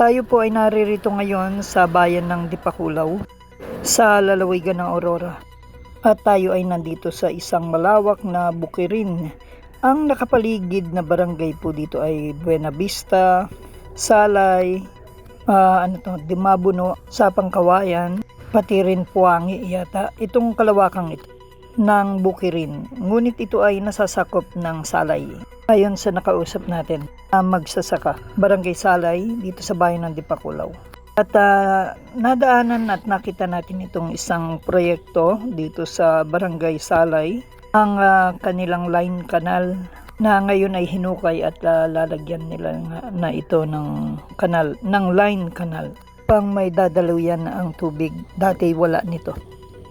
Tayo po ay naririto ngayon sa bayan ng Dipakulaw, sa lalawigan ng Aurora. At tayo ay nandito sa isang malawak na bukirin. Ang nakapaligid na barangay po dito ay Buena Vista, Salay, Dimabuno, Sapang Kawayan, pati rin Puangi yata. Itong kalawakang ito ng bukirin. Ngunit ito ay nasasakop ng Salay. Ayon sa nakausap natin, magsasaka, Barangay Salay, dito sa bayan ng Dipakulaw. At nadaanan at nakita natin itong isang proyekto dito sa Barangay Salay, ang kanilang line canal na ngayon ay hinukay at lalagyan nila na ito ng kanal, ng line canal. Pang may dadaluyan ang tubig, dati wala nito.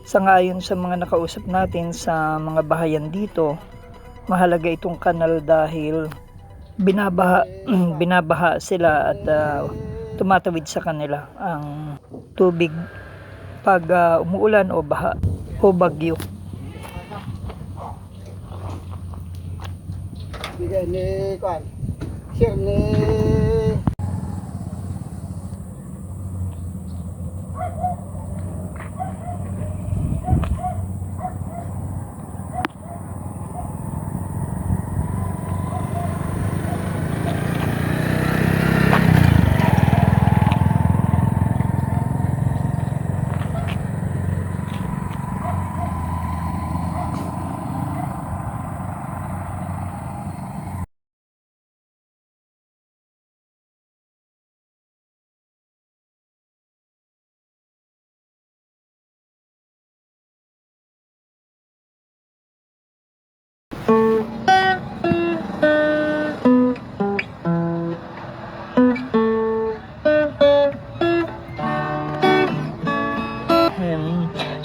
Sangayon sa mga nakausap natin sa mga bahayan dito, mahalaga itong kanal dahil binabaha sila at tumatawid sa kanila ang tubig pag umuulan o baha o bagyo. Ni kwan, sir ni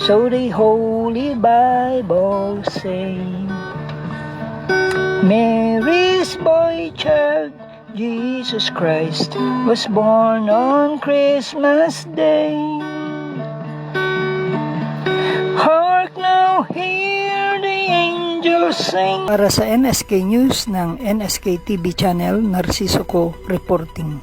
So the Holy Bible say, Mary's boy child, Jesus Christ, was born on Christmas Day. Hark now, hear the angels sing. Para sa NSK News ng NSK TV Channel, Narciso Co reporting.